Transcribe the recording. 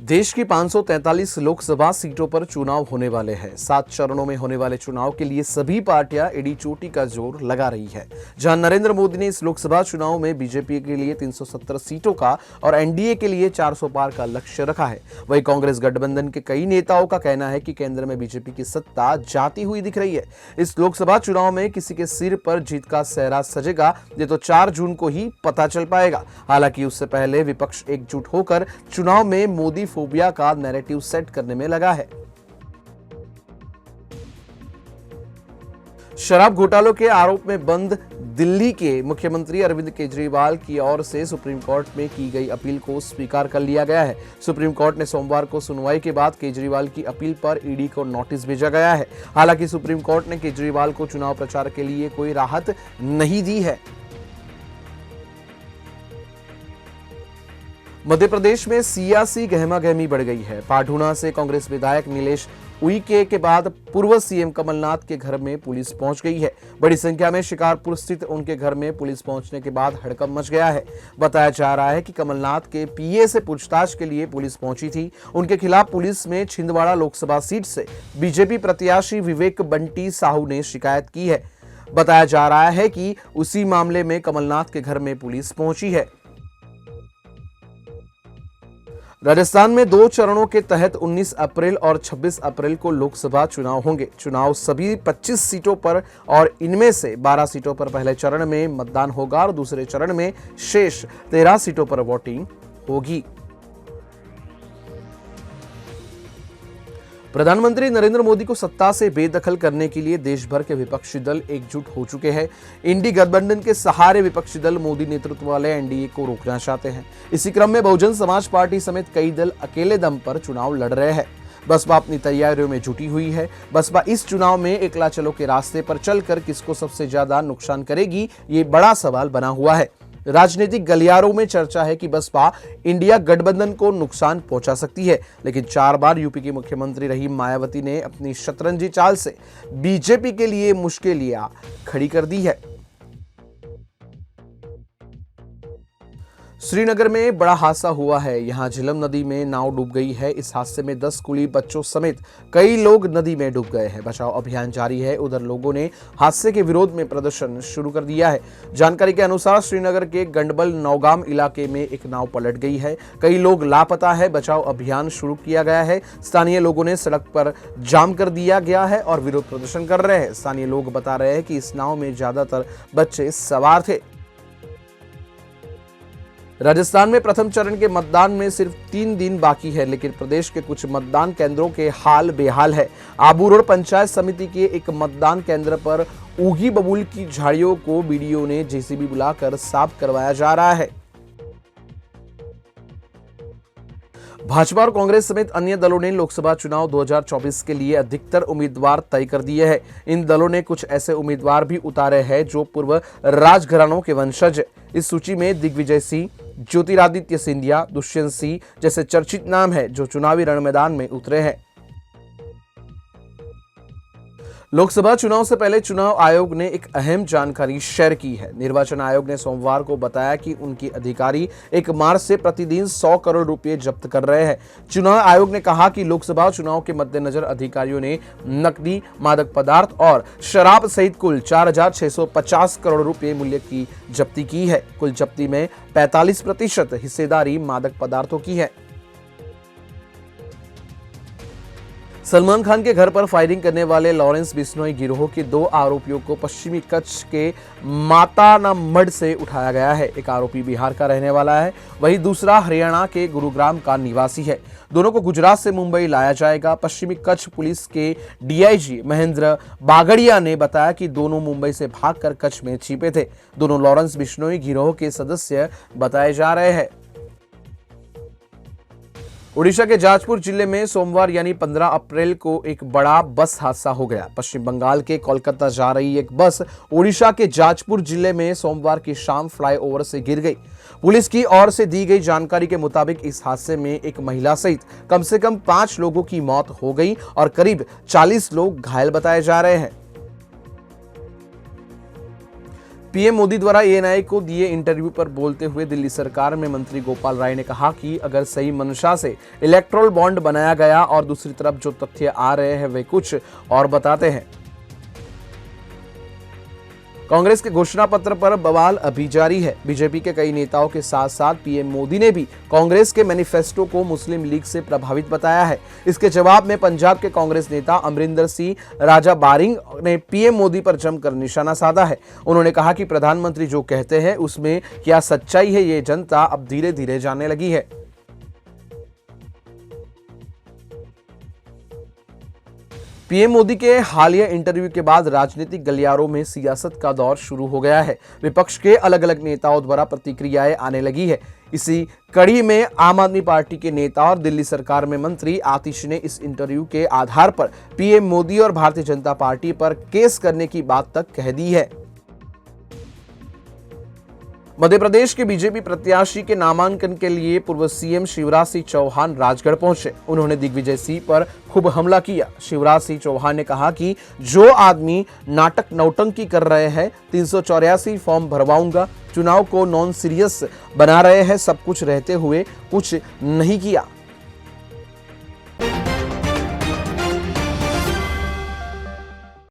देश की 543 लोकसभा सीटों पर चुनाव होने वाले हैं। 7 चरणों में होने वाले चुनाव के लिए सभी पार्टियां एड़ी चोटी का जोर लगा रही है। जहां नरेंद्र मोदी ने इस लोकसभा चुनाव में बीजेपी के लिए 370 सीटों का और एनडीए के लिए 400 पार का लक्ष्य रखा है, वहीं कांग्रेस गठबंधन के कई नेताओं का कहना है कि केंद्र में बीजेपी की सत्ता जाती हुई दिख रही है। इस लोकसभा चुनाव में किसी के सिर पर जीत का सेहरा सजेगा, ये तो 4 जून को ही पता चल पाएगा। हालांकि उससे पहले विपक्ष एकजुट होकर चुनाव में मोदी फोबिया का नैरेटिव सेट करने में लगा है। शराब घोटालों के आरोप में बंद दिल्ली के मुख्यमंत्री अरविंद केजरीवाल की ओर से सुप्रीम कोर्ट में की गई अपील को स्वीकार कर लिया गया है। सुप्रीम कोर्ट ने सोमवार को सुनवाई के बाद केजरीवाल की अपील पर ईडी को नोटिस भेजा गया है। हालांकि सुप्रीम कोर्ट ने केजरीवाल को चुनाव प्रचार के लिए कोई राहत नहीं दी है। मध्य प्रदेश में सियासी गहमागहमी बढ़ गई है। पाढूना से कांग्रेस विधायक नीलेश उइके के बाद पूर्व सीएम कमलनाथ के घर में पुलिस पहुंच गई है। बड़ी संख्या में शिकारपुर स्थित उनके घर में पुलिस पहुंचने के बाद हड़कंप मच गया है। बताया जा रहा है कि कमलनाथ के पीए से पूछताछ के लिए पुलिस पहुंची थी। उनके खिलाफ पुलिस में छिंदवाड़ा लोकसभा सीट से बीजेपी प्रत्याशी विवेक बंटी साहू ने शिकायत की है। बताया जा रहा है कि उसी मामले में कमलनाथ के घर में पुलिस पहुंची है। राजस्थान में 2 चरणों के तहत 19 अप्रैल और 26 अप्रैल को लोकसभा चुनाव होंगे। चुनाव सभी 25 सीटों पर और इनमें से 12 सीटों पर पहले चरण में मतदान होगा और दूसरे चरण में शेष 13 सीटों पर वोटिंग होगी। प्रधानमंत्री नरेंद्र मोदी को सत्ता से बेदखल करने के लिए देश भर के विपक्षी दल एकजुट हो चुके हैं। इंडी गठबंधन के सहारे विपक्षी दल मोदी नेतृत्व वाले एनडीए को रोकना चाहते हैं। इसी क्रम में बहुजन समाज पार्टी समेत कई दल अकेले दम पर चुनाव लड़ रहे हैं। बसपा अपनी तैयारियों में जुटी हुई है। बसपा इस चुनाव में एकला चलो के रास्ते पर चलकर किसको सबसे ज्यादा नुकसान करेगी, ये बड़ा सवाल बना हुआ है। राजनीतिक गलियारों में चर्चा है कि बसपा इंडिया गठबंधन को नुकसान पहुंचा सकती है, लेकिन 4 बार यूपी की मुख्यमंत्री रही मायावती ने अपनी शतरंजी चाल से बीजेपी के लिए मुश्किलें खड़ी कर दी है। श्रीनगर में बड़ा हादसा हुआ है। यहां झेलम नदी में नाव डूब गई है। इस हादसे में 10 स्कूली बच्चों समेत कई लोग नदी में डूब गए हैं। बचाव अभियान जारी है। उधर लोगों ने हादसे के विरोध में प्रदर्शन शुरू कर दिया है। जानकारी के अनुसार श्रीनगर के गंडबल नौगाम इलाके में एक नाव पलट गई है। कई लोग लापता है। बचाव अभियान शुरू किया गया है। स्थानीय लोगों ने सड़क पर जाम कर दिया गया है और विरोध प्रदर्शन कर रहे हैं। स्थानीय लोग बता रहे हैं कि इस नाव में ज्यादातर बच्चे सवार थे। राजस्थान में प्रथम चरण के मतदान में सिर्फ 3 दिन बाकी है, लेकिन प्रदेश के कुछ मतदान केंद्रों के हाल बेहाल है। आबू रोड पंचायत समिति के एक मतदान केंद्र पर उगी बबूल की झाड़ियों को बीडीओ ने जेसीबी बुलाकर साफ करवाया जा रहा है। भाजपा और कांग्रेस समेत अन्य दलों ने लोकसभा चुनाव 2024 के लिए अधिकतर उम्मीदवार तय कर दिए हैं। इन दलों ने कुछ ऐसे उम्मीदवार भी उतारे हैं जो पूर्व राजघरानों के वंशज। इस सूची में दिग्विजय सिंह, ज्योतिरादित्य सिंधिया, दुष्यंत सिंह जैसे चर्चित नाम हैं जो चुनावी रण मैदान में उतरे हैं। लोकसभा चुनाव से पहले चुनाव आयोग ने एक अहम जानकारी शेयर की है। निर्वाचन आयोग ने सोमवार को बताया कि उनके अधिकारी 1 मार्च से प्रतिदिन 100 करोड़ रुपए जब्त कर रहे हैं। चुनाव आयोग ने कहा कि लोकसभा चुनाव के मद्देनजर अधिकारियों ने नकदी, मादक पदार्थ और शराब सहित कुल 4,650 करोड़ रुपए मूल्य की जब्ती की है। कुल जब्ती में 45% हिस्सेदारी मादक पदार्थों की है। सलमान खान के घर पर फायरिंग करने वाले लॉरेंस बिश्नोई गिरोह के 2 आरोपियों को पश्चिमी कच्छ के मातानामढ़ से उठाया गया है। एक आरोपी बिहार का रहने वाला है, वहीं दूसरा हरियाणा के गुरुग्राम का निवासी है। दोनों को गुजरात से मुंबई लाया जाएगा। पश्चिमी कच्छ पुलिस के डीआईजी महेंद्र बागड़िया ने बताया कि दोनों मुंबई से भागकर कच्छ में छिपे थे। दोनों लॉरेंस बिश्नोई गिरोह के सदस्य बताए जा रहे हैं। ओडिशा के जाजपुर जिले में सोमवार यानी 15 अप्रैल को एक बड़ा बस हादसा हो गया। पश्चिम बंगाल के कोलकाता जा रही एक बस ओडिशा के जाजपुर जिले में सोमवार की शाम फ्लाईओवर से गिर गई। पुलिस की ओर से दी गई जानकारी के मुताबिक इस हादसे में एक महिला सहित कम से कम 5 लोगों की मौत हो गई और करीब 40 लोग घायल बताए जा रहे हैं। पीएम मोदी द्वारा एएनआई को दिए इंटरव्यू पर बोलते हुए दिल्ली सरकार में मंत्री गोपाल राय ने कहा कि अगर सही मंशा से इलेक्टोरल बॉन्ड बनाया गया और दूसरी तरफ जो तथ्य आ रहे हैं वे कुछ और बताते हैं। कांग्रेस के घोषणा पत्र पर बवाल अभी जारी है। बीजेपी के कई नेताओं के साथ साथ पीएम मोदी ने भी कांग्रेस के मैनिफेस्टो को मुस्लिम लीग से प्रभावित बताया है। इसके जवाब में पंजाब के कांग्रेस नेता अमरिंदर सिंह राजा बारिंग ने पीएम मोदी पर जमकर निशाना साधा है। उन्होंने कहा कि प्रधानमंत्री जो कहते हैं उसमें क्या सच्चाई है, ये जनता अब धीरे धीरे जानने लगी है। पीएम मोदी के हालिया इंटरव्यू के बाद राजनीतिक गलियारों में सियासत का दौर शुरू हो गया है। विपक्ष के अलग अलग नेताओं द्वारा प्रतिक्रियाएं आने लगी है। इसी कड़ी में आम आदमी पार्टी के नेता और दिल्ली सरकार में मंत्री आतिश ने इस इंटरव्यू के आधार पर पीएम मोदी और भारतीय जनता पार्टी पर केस करने की बात तक कह दी है। मध्य प्रदेश के बीजेपी प्रत्याशी के नामांकन के लिए पूर्व सीएम शिवराज सिंह चौहान राजगढ़ पहुंचे। उन्होंने दिग्विजय सिंह पर खूब हमला किया। शिवराज सिंह चौहान ने कहा कि जो आदमी नाटक नौटंकी कर रहे हैं, 384 फॉर्म भरवाऊंगा, चुनाव को नॉन सीरियस बना रहे हैं, सब कुछ रहते हुए कुछ नहीं किया।